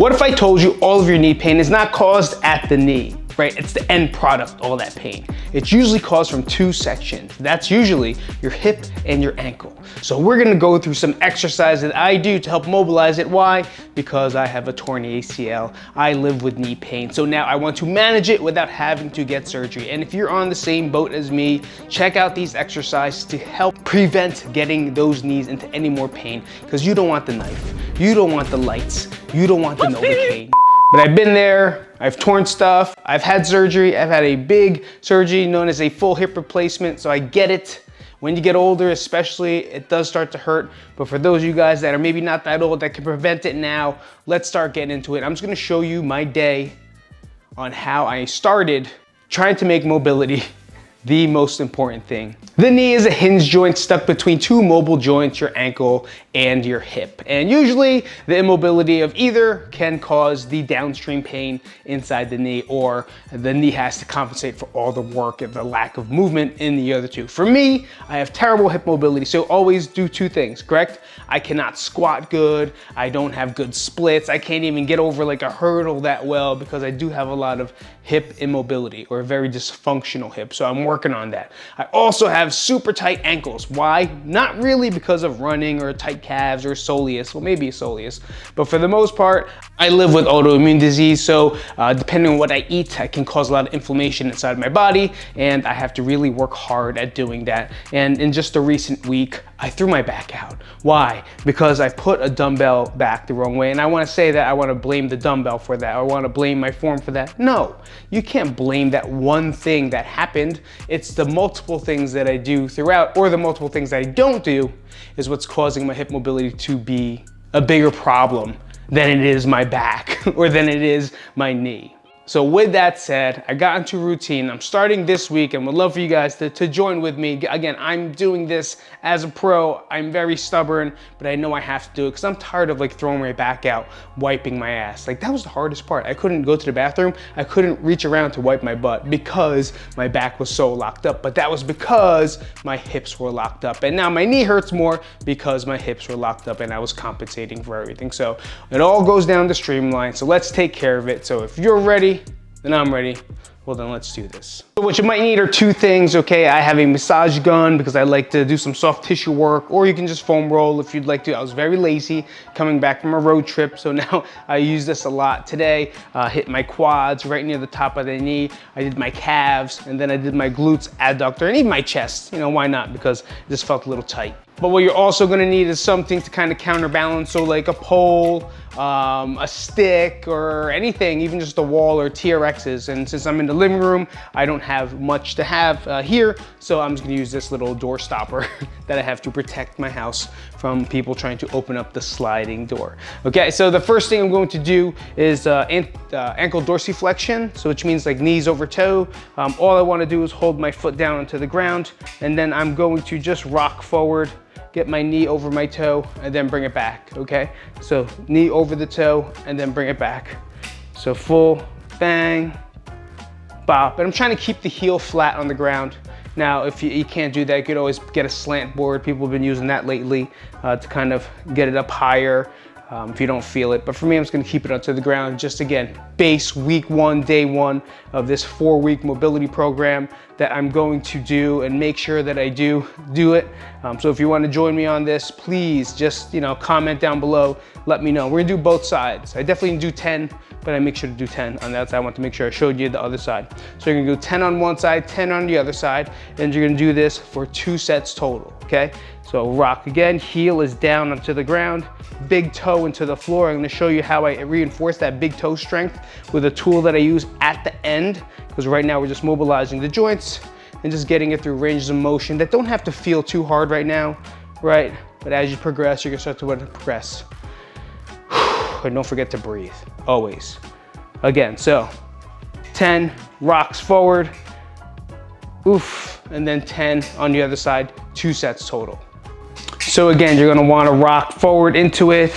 What if I told you all of your knee pain is not caused at the knee, right? It's the end product, all that pain. It's usually caused from two sections. That's usually your hip and your ankle. So we're gonna go through some exercises that I do to help mobilize it. Why? Because I have a torn ACL. I live with knee pain. So now I want to manage it without having to get surgery. And if you're on the same boat as me, check out these exercises to help prevent getting those knees into any more pain, because you don't want the knife, you don't want the lights, you don't want the Novocaine. But I've been there, I've torn stuff, I've had surgery, I've had a big surgery known as a full hip replacement, so I get it. When you get older especially, it does start to hurt, but for those of you guys that are maybe not that old that can prevent it now, let's start getting into it. I'm just gonna show you my day on how I started trying to make mobility the most important thing. The knee is a hinge joint stuck between two mobile joints, your ankle and your hip. And usually the immobility of either can cause the downstream pain inside the knee, or the knee has to compensate for all the work and the lack of movement in the other two. For me, I have terrible hip mobility, so always do two things, correct? I cannot squat good, I don't have good splits, I can't even get over like a hurdle that well because I do have a lot of hip immobility, or a very dysfunctional hip, so I'm working on that. I also have super tight ankles. Why? Not really because of running or tight calves or soleus, well maybe soleus, but for the most part, I live with autoimmune disease, so depending on what I eat, I can cause a lot of inflammation inside my body, and I have to really work hard at doing that. And in just a recent week, I threw my back out. Why? Because I put a dumbbell back the wrong way, and I wanna say that I wanna blame the dumbbell for that, or I wanna blame my form for that. No, you can't blame that one thing that happened. It's the multiple things that I do throughout, or the multiple things that I don't do, is what's causing my hip mobility to be a bigger problem than it is my back or than it is my knee. So with that said, I got into routine. I'm starting this week and would love for you guys to join with me. Again, I'm doing this as a pro. I'm very stubborn, but I know I have to do it because I'm tired of like throwing my back out, wiping my ass. Like that was the hardest part. I couldn't go to the bathroom. I couldn't reach around to wipe my butt because my back was so locked up, but that was because my hips were locked up. And now my knee hurts more because my hips were locked up and I was compensating for everything. So it all goes down the streamline. So let's take care of it. So if you're ready, then I'm ready. Well, then let's do this. So what you might need are two things, okay? I have a massage gun because I like to do some soft tissue work, or you can just foam roll if you'd like to. I was very lazy coming back from a road trip, so now I use this a lot. Today, hit my quads right near the top of the knee. I did my calves, and then I did my glutes, adductor, and even my chest. You know, why not? Because it just felt a little tight. But what you're also gonna need is something to kind of counterbalance. So like a pole, a stick, or anything, even just a wall or TRXs. And since I'm in the living room, I don't have much to have here. So I'm just gonna use this little door stopper that I have to protect my house from people trying to open up the sliding door. Okay, so the first thing I'm going to do is ankle dorsiflexion, so which means like knees over toe. All I wanna do is hold my foot down onto the ground, and then I'm going to just rock forward, get my knee over my toe, and then bring it back, okay? So knee over the toe, and then bring it back. So full bang, bop. And I'm trying to keep the heel flat on the ground. Now, if you can't do that, you could always get a slant board. People have been using that lately to kind of get it up higher if you don't feel it. But for me, I'm just gonna keep it onto the ground. Just again, base week one, day one of this 4-week mobility program that I'm going to do, and make sure that I do it. So if you want to join me on this, please just, you know, comment down below, let me know. We're gonna do both sides. I definitely do 10, but I make sure to do 10 on that side. I want to make sure I showed you the other side. So you're gonna do 10 on one side, 10 on the other side, and you're gonna do this for 2 sets total, okay? So rock again, heel is down onto the ground, big toe into the floor. I'm gonna show you how I reinforce that big toe strength with a tool that I use at the end, because right now we're just mobilizing the joints and just getting it through ranges of motion that don't have to feel too hard right now, right? But as you progress, you're gonna start to want to progress. And don't forget to breathe, always. Again, so 10, rocks forward, oof, and then 10 on the other side, 2 sets total. So again, you're gonna wanna rock forward into it,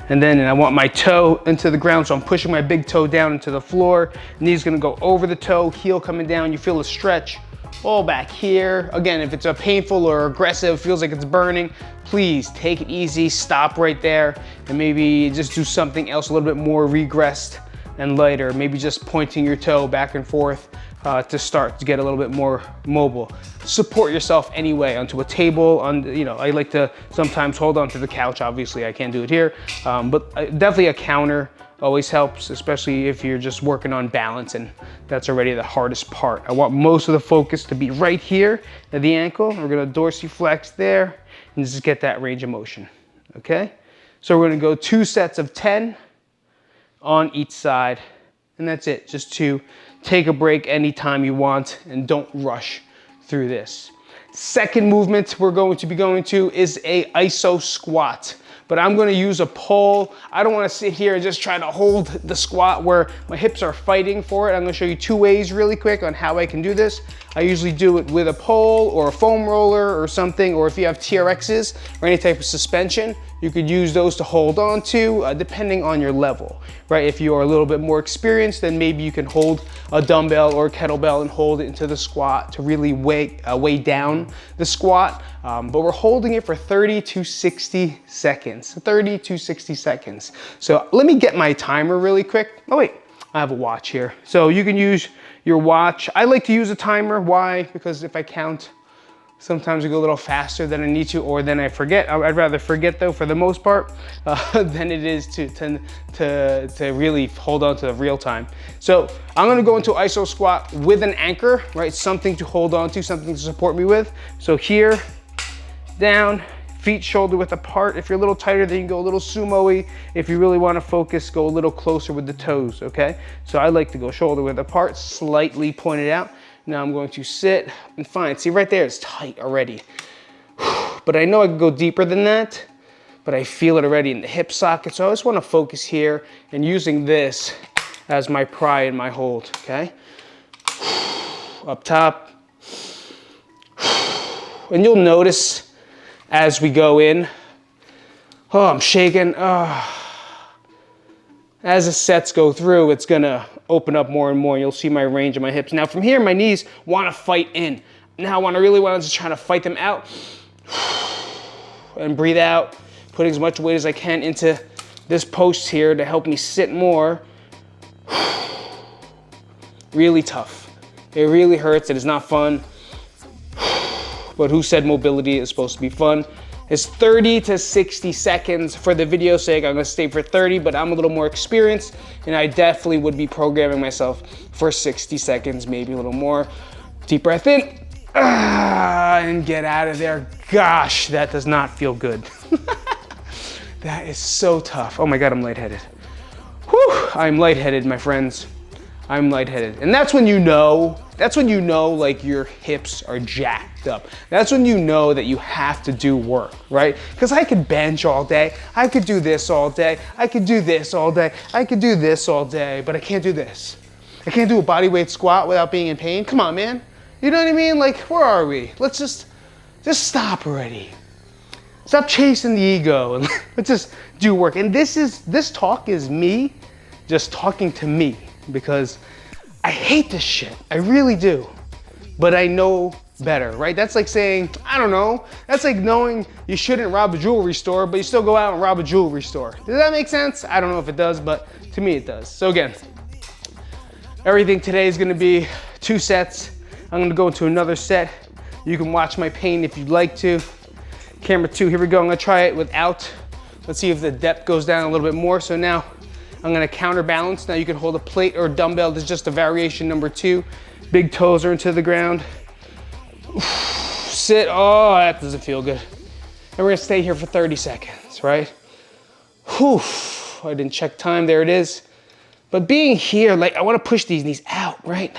and then I want my toe into the ground, so I'm pushing my big toe down into the floor. Knee's gonna go over the toe, heel coming down, you feel a stretch. all back here. Again, if it's a painful or aggressive, feels like it's burning, please take it easy, stop right there, and maybe just do something else a little bit more regressed and lighter. Maybe just pointing your toe back and forth to start to get a little bit more mobile. Support yourself anyway onto a table. I like to sometimes hold onto the couch. Obviously, I can't do it here, but definitely a counter always helps, especially if you're just working on balance, and that's already the hardest part. I want most of the focus to be right here at the ankle. We're gonna dorsiflex there and just get that range of motion, okay? So we're gonna go 2 sets of 10 on each side, and that's it. Just to take a break anytime you want and don't rush through this. Second movement we're going to be going to is a iso squat. But I'm gonna use a pole. I don't wanna sit here and just try to hold the squat where my hips are fighting for it. I'm gonna show you 2 ways really quick on how I can do this. I usually do it with a pole or a foam roller or something, or if you have TRXs or any type of suspension, you could use those to hold on to, depending on your level, right? If you are a little bit more experienced, then maybe you can hold a dumbbell or a kettlebell and hold it into the squat to really weigh down the squat. But we're holding it for 30 to 60 seconds, 30 to 60 seconds. So let me get my timer really quick. Oh wait, I have a watch here. So you can use your watch. I like to use a timer. Why? Because if I count, sometimes I go a little faster than I need to, or then I forget. I'd rather forget though, for the most part, than it is to really hold on to the real time. So I'm gonna go into iso squat with an anchor, right? Something to hold on to, something to support me with. So here, down, feet shoulder width apart. If you're a little tighter, then you can go a little sumo-y. If you really wanna focus, go a little closer with the toes, okay? So I like to go shoulder width apart, slightly pointed out. Now I'm going to sit and find, see right there, it's tight already. But I know I can go deeper than that, but I feel it already in the hip socket. So I just wanna focus here and using this as my pry and my hold, okay? Up top. And you'll notice as we go in, oh, I'm shaking. As the sets go through, it's gonna open up more and more. You'll see my range of my hips. Now from here, my knees wanna fight in. Now I really want to try to fight them out and breathe out, putting as much weight as I can into this post here to help me sit more. Really tough. It really hurts. It is not fun. But who said mobility is supposed to be fun? It's 30 to 60 seconds. For the video's sake, I'm gonna stay for 30, but I'm a little more experienced, and I definitely would be programming myself for 60 seconds, maybe a little more. Deep breath in, and get out of there. Gosh, that does not feel good. That is so tough. Oh my God, I'm lightheaded. Whew, I'm lightheaded, my friends. I'm lightheaded. And that's when you know like your hips are jacked up. That's when you know that you have to do work, right? Because I could bench all day. I could do this all day. I could do this all day. I could do this all day, but I can't do this. I can't do a bodyweight squat without being in pain. Come on, man. You know what I mean? Like, where are we? Let's just stop already. Stop chasing the ego and let's just do work. And this talk is me just talking to me, because I hate this shit. I really do. But I know better, right? That's like saying, I don't know, that's like knowing you shouldn't rob a jewelry store, but you still go out and rob a jewelry store. Does that make sense? I don't know if it does, but to me it does. So again, everything today is gonna be 2 sets. I'm gonna go into another set. You can watch my pain if you'd like to. Camera 2, here we go. I'm gonna try it without. Let's see if the depth goes down a little bit more. So now I'm gonna counterbalance. Now you can hold a plate or a dumbbell. This is just a variation number 2. Big toes are into the ground. Sit, oh, that doesn't feel good. And we're gonna stay here for 30 seconds, right? Whew, I didn't check time, there it is. But being here, like I wanna push these knees out, right?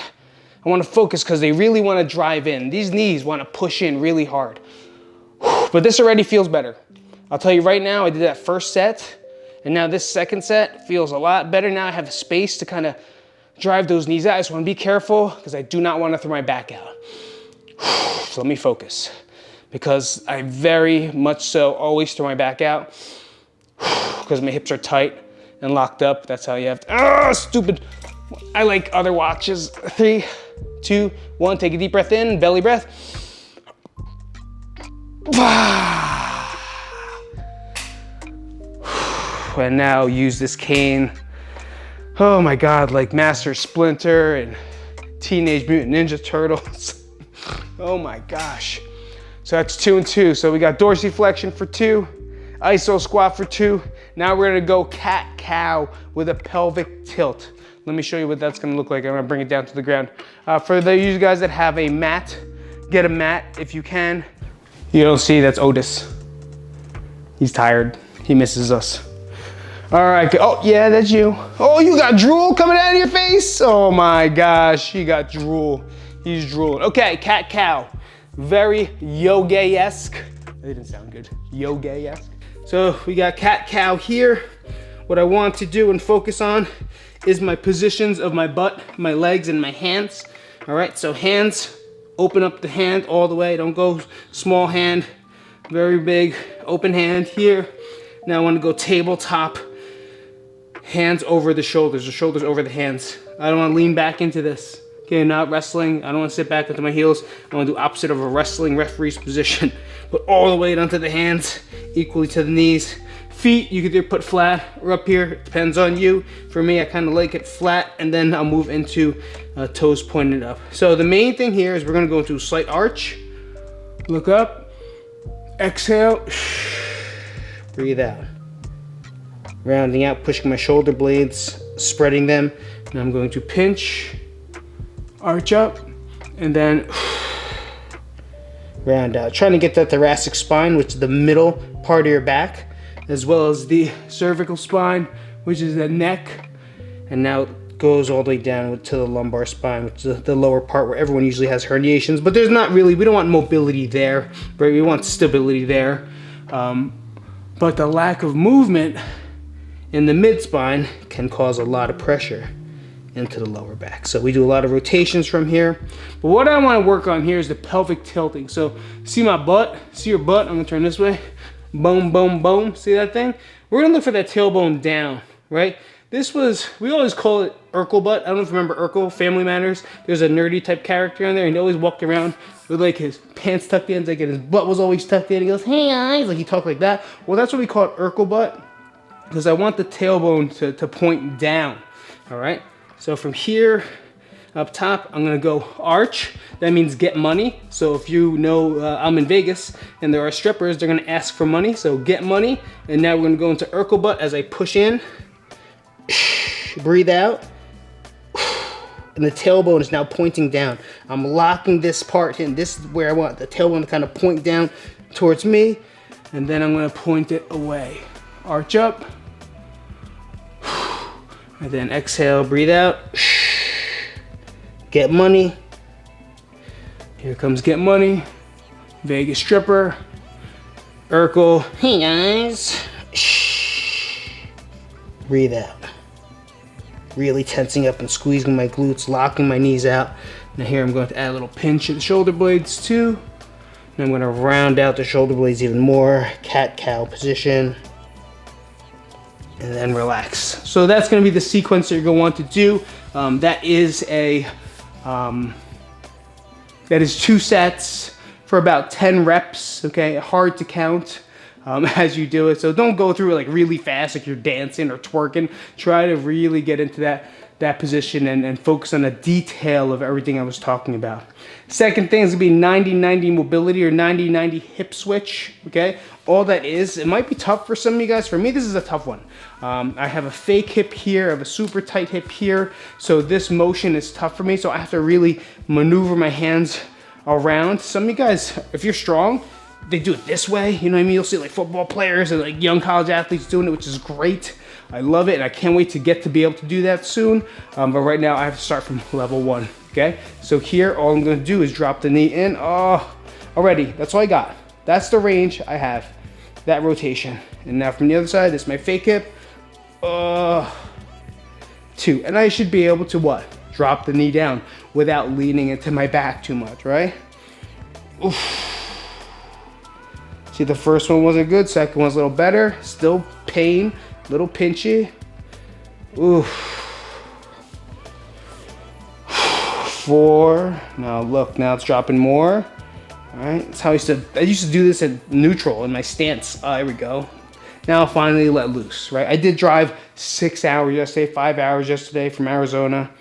I wanna focus because they really wanna drive in. These knees wanna push in really hard. Whew, but this already feels better. I'll tell you right now, I did that first set, and now this second set feels a lot better. Now I have space to kind of drive those knees out. I just want to be careful because I do not want to throw my back out. So let me focus, because I very much so always throw my back out because my hips are tight and locked up. That's how you have to, stupid. I like other watches. 3, 2, 1. Take a deep breath in, belly breath. And now use this cane. Oh my God, like Master Splinter and Teenage Mutant Ninja Turtles. Oh my gosh. So that's 2 and 2. So we got dorsiflexion for 2, iso squat for 2. Now we're gonna go cat-cow with a pelvic tilt. Let me show you what that's gonna look like. I'm gonna bring it down to the ground. For you guys that have a mat, get a mat if you can. You don't see, that's Otis. He's tired, he misses us. All right, oh yeah, that's you. Oh, you got drool coming out of your face? Oh my gosh, he got drool. He's drooling. Okay, cat-cow. Very yoga-esque. That didn't sound good. Yoga-esque. So we got cat-cow here. What I want to do and focus on is my positions of my butt, my legs, and my hands. All right, so hands, open up the hand all the way. Don't go small hand, very big, open hand here. Now I want to go tabletop. Hands over the shoulders over the hands. I don't want to lean back into this. Okay, not wrestling. I don't want to sit back into my heels. I want to do opposite of a wrestling referee's position. Put all the weight onto the hands, equally to the knees. Feet, you could either put flat or up here. It depends on you. For me, I kind of like it flat, and then I'll move into toes pointed up. So the main thing here is we're going to go into a slight arch. Look up. Exhale. Breathe out. Rounding out, pushing my shoulder blades, spreading them. And I'm going to pinch, arch up, and then round out. Trying to get that thoracic spine, which is the middle part of your back, as well as the cervical spine, which is the neck. And now it goes all the way down to the lumbar spine, which is the lower part where everyone usually has herniations. But there's not really, we don't want mobility there, right? We want stability there. But the lack of movement in the mid-spine can cause a lot of pressure into the lower back. So we do a lot of rotations from here. But what I want to work on here is the pelvic tilting. So see my butt? See your butt? I'm going to turn this way. Boom, boom, boom. See that thing? We're going to look for that tailbone down, right? This was, we always call it Urkel butt. I don't know if you remember Urkel, Family Matters. There's a nerdy type character in there, and he always walked around with like his pants tucked in, like, and his butt was always tucked in. He goes, hey guys, like he talked like that. Well, that's what we call it, Urkel butt, because I want the tailbone to point down, all right? So from here up top, I'm gonna go arch. That means get money. So if you know I'm in Vegas and there are strippers, they're gonna ask for money. So get money. And now we're gonna go into Urkel butt as I push in, breathe out, and the tailbone is now pointing down. I'm locking this part in. This is where I want the tailbone to kind of point down towards me, and then I'm gonna point it away. Arch up, and then exhale, breathe out. Get money. Here comes get money. Vegas stripper. Urkel. Hey guys. Breathe out. Really tensing up and squeezing my glutes, locking my knees out. Now here I'm going to add a little pinch of the shoulder blades too. And I'm going to round out the shoulder blades even more. Cat-cow position. And then relax. So that's going to be the sequence that you're going to want to do. That is 2 sets for about 10 reps. Okay, hard to count as you do it. So don't go through it like really fast, like you're dancing or twerking. Try to really get into that position and focus on the detail of everything I was talking about. Second thing is gonna be 90-90 mobility or 90-90 hip switch, okay? All that is, it might be tough for some of you guys. For me, this is a tough one. I have a fake hip here, I have a super tight hip here, so this motion is tough for me, so I have to really maneuver my hands around. Some of you guys, if you're strong, they do it this way, you know what I mean? You'll see like football players and like young college athletes doing it, which is great. I love it, and I can't wait to get to be able to do that soon. But right now, I have to start from level 1, okay? So here, all I'm gonna do is drop the knee in. Oh, already, that's all I got. That's the range I have, that rotation. And now from the other side, this is my fake hip. 2, and I should be able to what? Drop the knee down without leaning into my back too much, right? Oof. See, the first one wasn't good, second one's a little better. Still pain, little pinchy. Oof. 4. Now look, now it's dropping more. All right, that's how I used to do this at neutral in my stance. There we go. Now I'll finally let loose, right? I did drive 6 hours yesterday, 5 hours yesterday from Arizona.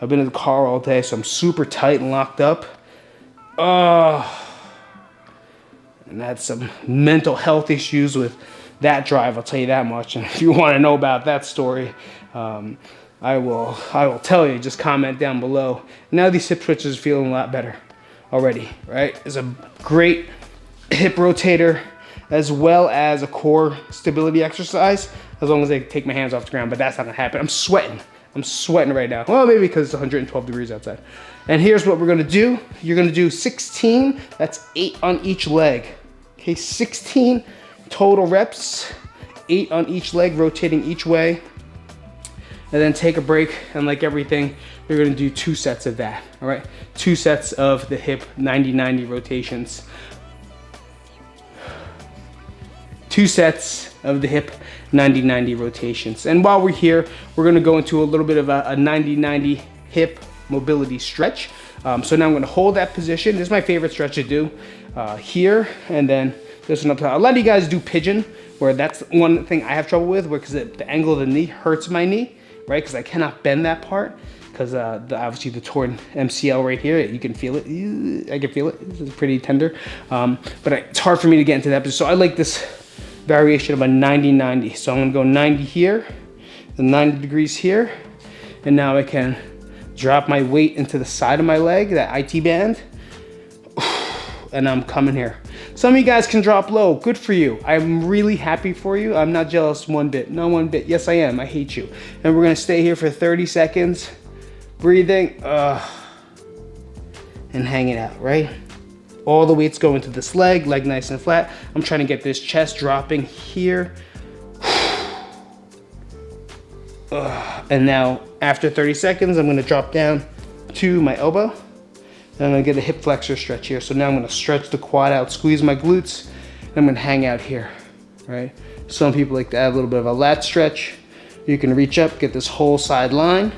I've been in the car all day, so I'm super tight and locked up. And I had some mental health issues with that drive, I'll tell you that much. And if you want to know about that story, I will tell you. Just comment down below. Now these hip switches are feeling a lot better already, right? It's a great hip rotator as well as a core stability exercise, as long as I take my hands off the ground, but that's not gonna happen. I'm sweating right now. Well, maybe because it's 112 degrees outside. And here's what we're gonna do. You're gonna do 16, that's 8 on each leg. Okay, 16 total reps, 8 on each leg, rotating each way. And then take a break, and like everything, you're gonna do 2 sets of that, all right? 2 sets of the hip 90-90 rotations. 2 sets of the hip 90-90 rotations. And while we're here, we're gonna go into a little bit of a 90-90 hip mobility stretch. So now I'm gonna hold that position. This is my favorite stretch to do here, and then this one up top. A lot of you guys do pigeon, where that's one thing I have trouble with, because the angle of the knee hurts my knee, right? Because I cannot bend that part, because obviously the torn MCL right here, you can feel it. I can feel it. This is pretty tender, but it's hard for me to get into that position. So I like this variation of a 90-90. So I'm gonna go 90 here, then 90 degrees here, and now I can drop my weight into the side of my leg, that IT band, and I'm coming here. Some of you guys can drop low, good for you. I'm really happy for you. I'm not jealous one bit, not one bit. Yes, I am, I hate you. And we're gonna stay here for 30 seconds, breathing, and hanging out, right? All the weight's going to this leg nice and flat. I'm trying to get this chest dropping here. And now, after 30 seconds, I'm gonna drop down to my elbow. And I'm gonna get a hip flexor stretch here. So now I'm gonna stretch the quad out, squeeze my glutes, and I'm gonna hang out here, right? Some people like to add a little bit of a lat stretch. You can reach up, get this whole side line,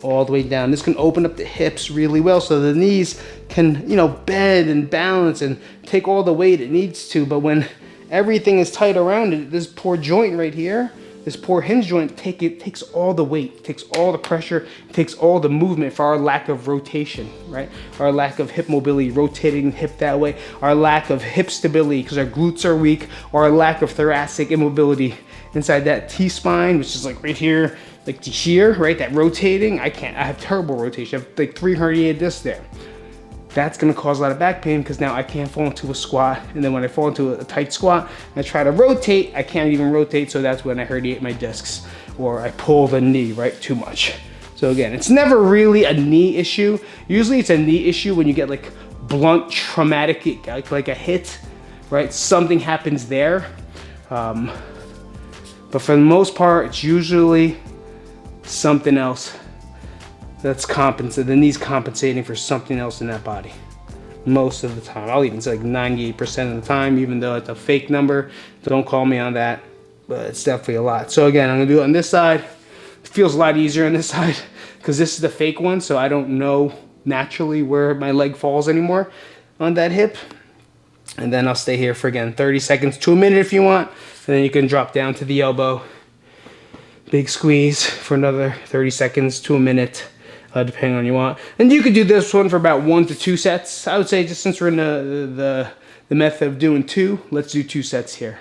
all the way down. This can open up the hips really well, so the knees can, you know, bend and balance and take all the weight it needs to. But when everything is tight around it, this poor joint right here, this poor hinge joint, takes all the weight, takes all the pressure, takes all the movement for our lack of rotation, right? Our lack of hip mobility, rotating the hip that way, our lack of hip stability because our glutes are weak, or our lack of thoracic immobility inside that T-spine, which is like right here, like to here, right? That rotating, I have terrible rotation. I have like 3 herniated discs there. That's gonna cause a lot of back pain, because now I can't fall into a squat. And then when I fall into a tight squat and I try to rotate, I can't even rotate. So that's when I herniate my discs, or I pull the knee, right, too much. So again, it's never really a knee issue. Usually it's a knee issue when you get like blunt traumatic, like a hit, right? Something happens there. But for the most part, it's usually something else that's compensating. The knee's compensating for something else in that body most of the time. I'll even say like 98% of the time, even though it's a fake number. Don't call me on that, but it's definitely a lot. So again, I'm gonna do it on this side. It feels a lot easier on this side because this is the fake one, so I don't know naturally where my leg falls anymore on that hip. And then I'll stay here for, again, 30 seconds to a minute if you want. And then you can drop down to the elbow. Big squeeze for another 30 seconds to a minute, depending on what you want. And you could do this one for about 1 to 2 sets. I would say, just since we're in the method of doing 2, let's do 2 sets here.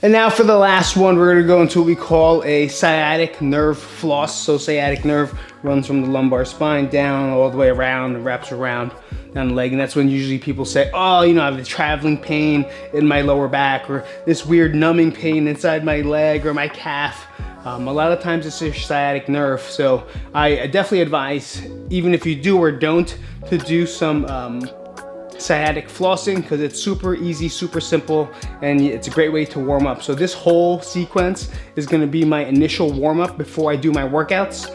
And now for the last one, we're gonna go into what we call a sciatic nerve floss. So sciatic nerve runs from the lumbar spine down all the way around and wraps around down the leg. And that's when usually people say, oh, you know, I have the traveling pain in my lower back, or this weird numbing pain inside my leg or my calf. A lot of times it's your sciatic nerve. So I definitely advise, even if you do or don't, to do some sciatic flossing, because it's super easy, super simple, and it's a great way to warm up. So this whole sequence is going to be my initial warm up before I do my workouts.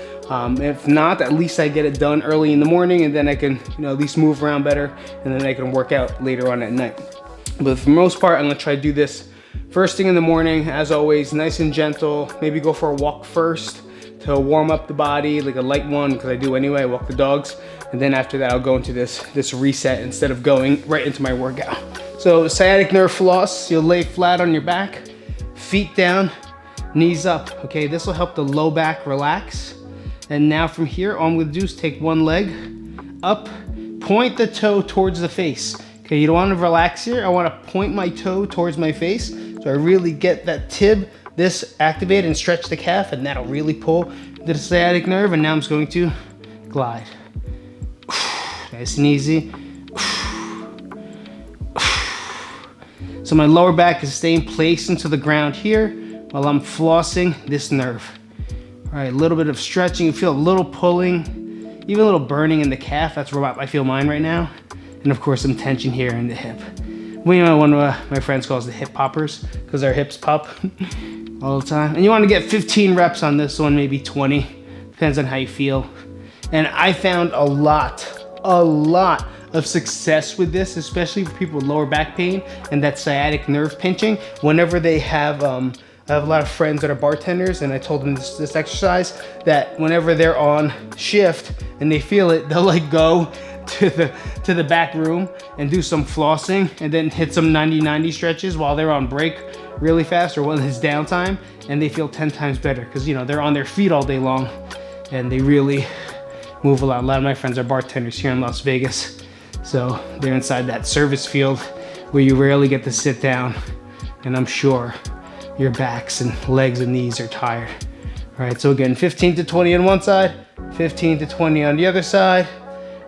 If not, at least I get it done early in the morning, and then I can, you know, at least move around better, and then I can work out later on at night. But for the most part, I'm going to try to do this first thing in the morning, as always, nice and gentle. Maybe go for a walk first to warm up the body, like a light one, because I do anyway, I walk the dogs. And then after that, I'll go into this reset instead of going right into my workout. So sciatic nerve floss, you'll lay flat on your back, feet down, knees up, okay? This will help the low back relax. And now from here, all I'm gonna do is take one leg up, point the toe towards the face. Okay, you don't wanna relax here. I wanna point my toe towards my face so I really get that tib, this activated, and stretch the calf, and that'll really pull the sciatic nerve. And now I'm just going to glide. Nice and easy. So my lower back is staying placed into the ground here while I'm flossing this nerve. All right, a little bit of stretching. You feel a little pulling, even a little burning in the calf. That's where I feel mine right now. And of course, some tension here in the hip. One of my friends calls the hip poppers because our hips pop all the time. And you want to get 15 reps on this one, maybe 20. Depends on how you feel. And I found a lot of success with this, especially for people with lower back pain and that sciatic nerve pinching. Whenever they have, I have a lot of friends that are bartenders, and I told them this exercise, that whenever they're on shift and they feel it, they'll like go to the back room and do some flossing and then hit some 90-90 stretches while they're on break really fast or when it's downtime, and they feel 10 times better because, you know, they're on their feet all day long and they really move a lot. A lot of my friends are bartenders here in Las Vegas. So they're inside that service field where you rarely get to sit down, and I'm sure your backs and legs and knees are tired. All right, so again, 15 to 20 on one side, 15 to 20 on the other side,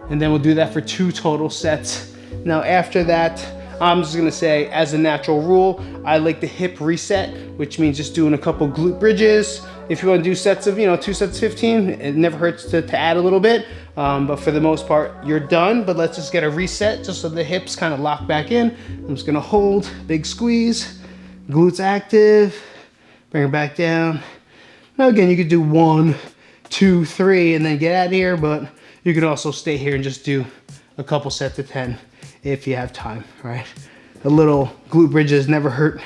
and then we'll do that for 2 total sets. Now after that, I'm just gonna say, as a natural rule, I like the hip reset, which means just doing a couple glute bridges. If you wanna do sets of, 2 sets 15, it never hurts to add a little bit. But for the most part, you're done. But let's just get a reset just so the hips kind of lock back in. I'm just gonna hold, big squeeze, glutes active, bring it back down. Now again, you could do 1, 2, 3, and then get out of here, but you could also stay here and just do a couple sets of 10 if you have time, right? A little glute bridges never hurt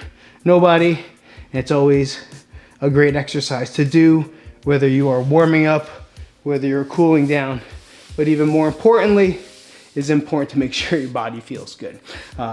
nobody. And it's always a great exercise to do, whether you are warming up, whether you're cooling down. But even more importantly, it's important to make sure your body feels good.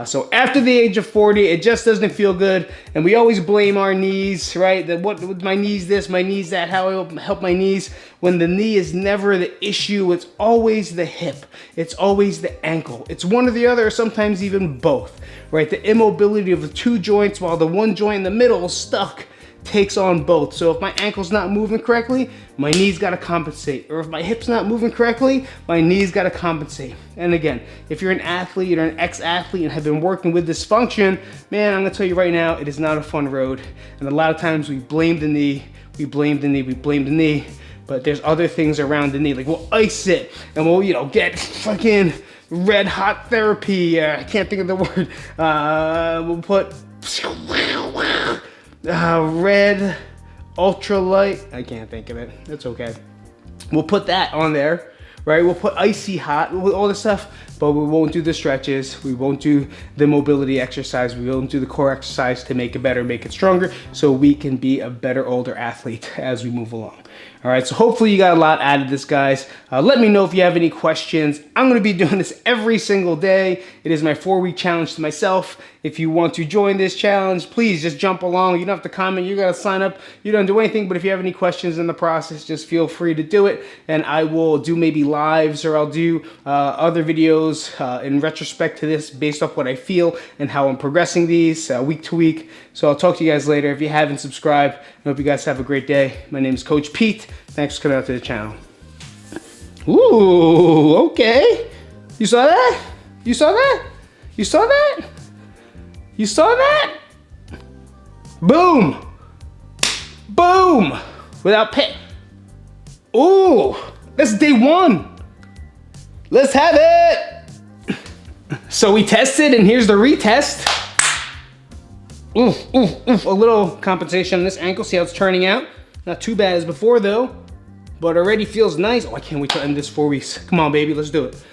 So after the age of 40, it just doesn't feel good. And we always blame our knees, right? What my knees this, my knees that, how I help my knees. When the knee is never the issue, it's always the hip. It's always the ankle. It's one or the other, or sometimes even both, right? The immobility of the 2 joints while the one joint in the middle is stuck takes on both. So if my ankle's not moving correctly, my knee's got to compensate. Or if my hip's not moving correctly, my knee's got to compensate. And again, if you're an athlete or an ex-athlete and have been working with dysfunction, man, I'm gonna tell you right now, it is not a fun road. And a lot of times we blame the knee, we blame the knee, but there's other things around the knee. Like we'll ice it and we'll, get fucking red hot therapy. I can't think of the word. We'll put red ultralight, I can't think of it, it's okay. We'll put that on there, right? We'll put icy hot, all this stuff, but we won't do the stretches, we won't do the mobility exercise, we won't do the core exercise to make it better, make it stronger, so we can be a better older athlete as we move along. All right, so hopefully you got a lot out of this, guys. Let me know if you have any questions. I'm gonna be doing this every single day. It is my 4-week challenge to myself. If you want to join this challenge, please just jump along. You don't have to comment, you gotta sign up. You don't do anything, but if you have any questions in the process, just feel free to do it. And I will do maybe lives, or I'll do other videos in retrospect to this based off what I feel and how I'm progressing these week to week. So I'll talk to you guys later. If you haven't subscribed, I hope you guys have a great day. My name is Coach Pete. Thanks for coming out to the channel. Ooh, okay. You saw that? You saw that? You saw that? You saw that? Boom. Boom. Without pay. Ooh, that's day 1. Let's have it. So we tested, and here's the retest. Oof, oof, oof. A little compensation on this ankle. See how it's turning out? Not too bad as before though, but already feels nice. Oh, I can't wait to end this 4 weeks. Come on, baby, let's do it.